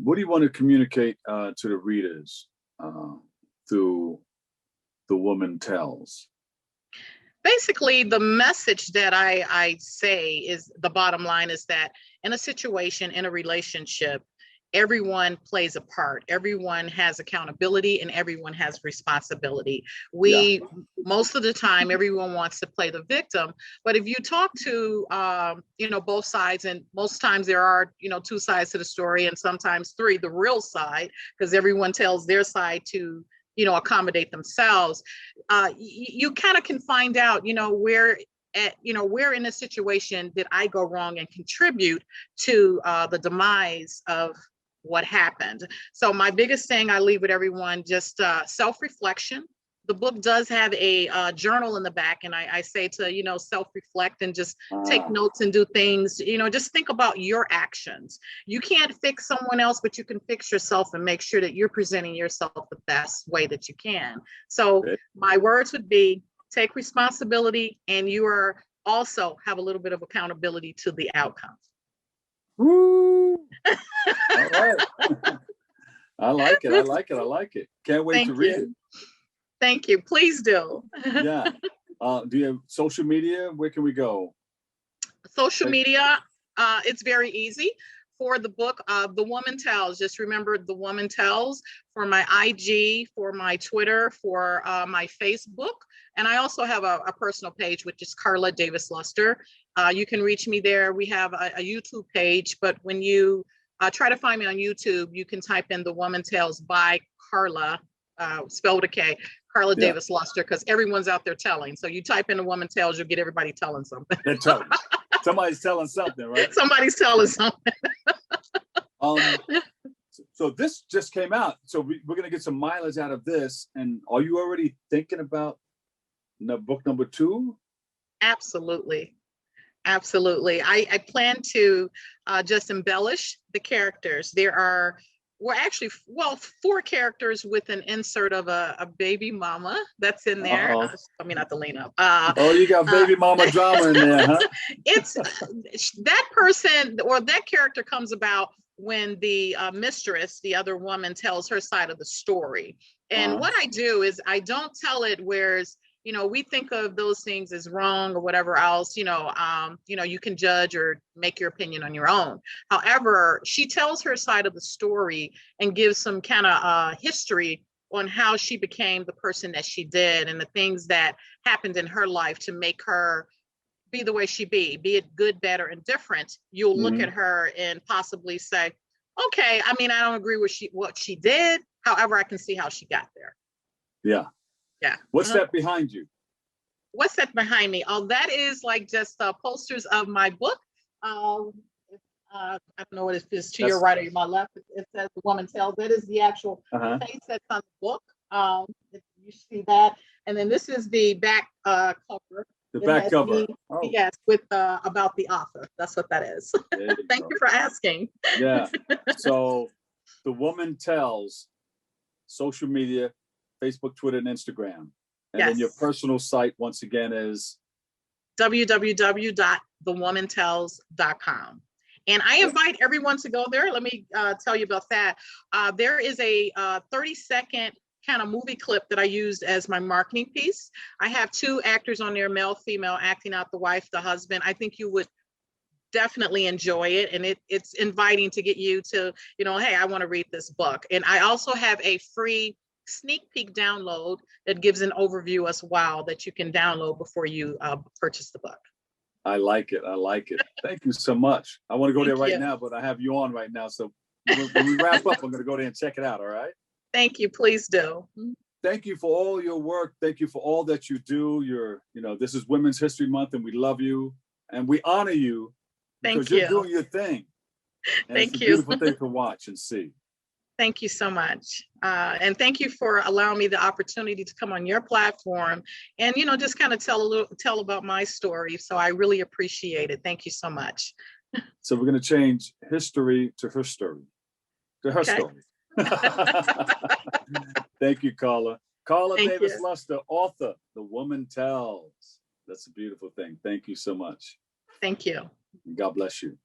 What do you want to communicate to the readers through The Woman Tells? Basically, the message that I say is the bottom line is that in a situation, in a relationship, everyone plays a part. Everyone has accountability and everyone has responsibility. Most of the time, everyone wants to play the victim. But if you talk to, both sides, and most times there are, two sides to the story, and sometimes three, the real side, because everyone tells their side to, accommodate themselves. You kind of can find out, where in a situation did I go wrong and contribute to the demise of what happened. So my biggest thing I leave with everyone, just self-reflection. The book does have a journal in the back, and I say to, self-reflect and just take notes and do things, just think about your actions. You can't fix someone else, but you can fix yourself and make sure that you're presenting yourself the best way that you can. So my words would be, take responsibility, and you are also have a little bit of accountability to the outcome. Woo! All right. I like it. I like it. I like it. Can't wait to read it. Thank you. Please do. Yeah. Do you have social media? Where can we go? Social media, it's very easy. For the book, The Woman Tells, just remember The Woman Tells for my IG, for my Twitter, for my Facebook. And I also have a personal page, which is Karla Davis Luster. You can reach me there. We have a YouTube page, but when you try to find me on YouTube, you can type in The Woman Tells by Karla, spelled with a K, Karla Davis Luster, because everyone's out there telling. So you type in The Woman Tells, you'll get everybody telling something. They're telling. Somebody's telling something, right? Somebody's telling something. So this just came out. So we're going to get some mileage out of this. And are you already thinking about book number 2? Absolutely. Absolutely. I plan to just embellish the characters. There are, four characters with an insert of a baby mama that's in there. I mean, not to lean up. You got baby mama drama in there, huh? It's that person or that character comes about when the mistress, the other woman, tells her side of the story. And what I do is I don't tell it whereas, we think of those things as wrong or whatever else, you can judge or make your opinion on your own. However, she tells her side of the story and gives some kind of history on how she became the person that she did and the things that happened in her life to make her be the way she be it good, bad, or indifferent. You'll look at her and possibly say, okay, I mean, I don't agree with what she did. However, I can see how she got there. Yeah. Yeah. What's that behind you? What's that behind me? Oh, that is like just posters of my book. I don't know what it is to your right or my left. It says The Woman Tells. That is the actual face that's on the book. You see that? And then this is the back cover. The back cover. Yes, with about the author. That's what that is. Thank you for asking. Yeah. So The Woman Tells, social media, Facebook, Twitter, and Instagram. And then your personal site, once again, is www.thewomantells.com. And I invite everyone to go there. Let me tell you about that. There is a 30-second kind of movie clip that I used as my marketing piece. I have 2 actors on there, male, female, acting out the wife, the husband. I think you would definitely enjoy it. And it's inviting to get you to, hey, I want to read this book. And I also have a free sneak peek download that gives an overview as well that you can download before you purchase the book. I like it. I like it. Thank you so much. I want to go there right now, but I have you on right now. So when we wrap up, I'm going to go there and check it out. All right. Thank you. Please do. Thank you for all your work. Thank you for all that you do. This is Women's History Month, and we love you and we honor you because you're doing your thing. And Thank it's a you. beautiful thing to watch and see. Thank you so much. And thank you for allowing me the opportunity to come on your platform and, just kind of tell about my story. So I really appreciate it. Thank you so much. So we're going to change history to her story. To her story. Thank you, Karla. Karla Davis Luster, author, The Woman Tells. That's a beautiful thing. Thank you so much. Thank you. God bless you.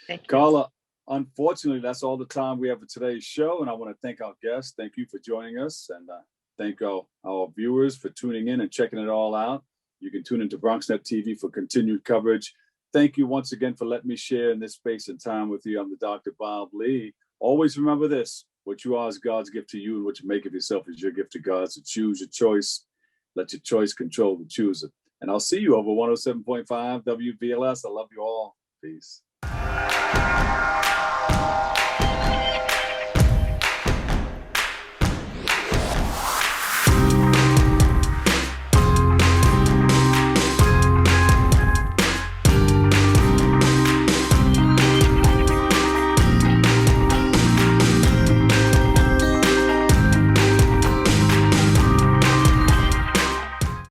Thank you. Karla, unfortunately, that's all the time we have for today's show. And I want to thank our guests. Thank you for joining us. And thank our viewers for tuning in and checking it all out. You can tune into BronxNet TV for continued coverage. Thank you once again for letting me share in this space and time with you. I'm the Dr. Bob Lee. Always remember this: what you are is God's gift to you, and what you make of yourself is your gift to God. So choose your choice. Let your choice control the chooser. And I'll see you over 107.5 WVLS. I love you all. Peace.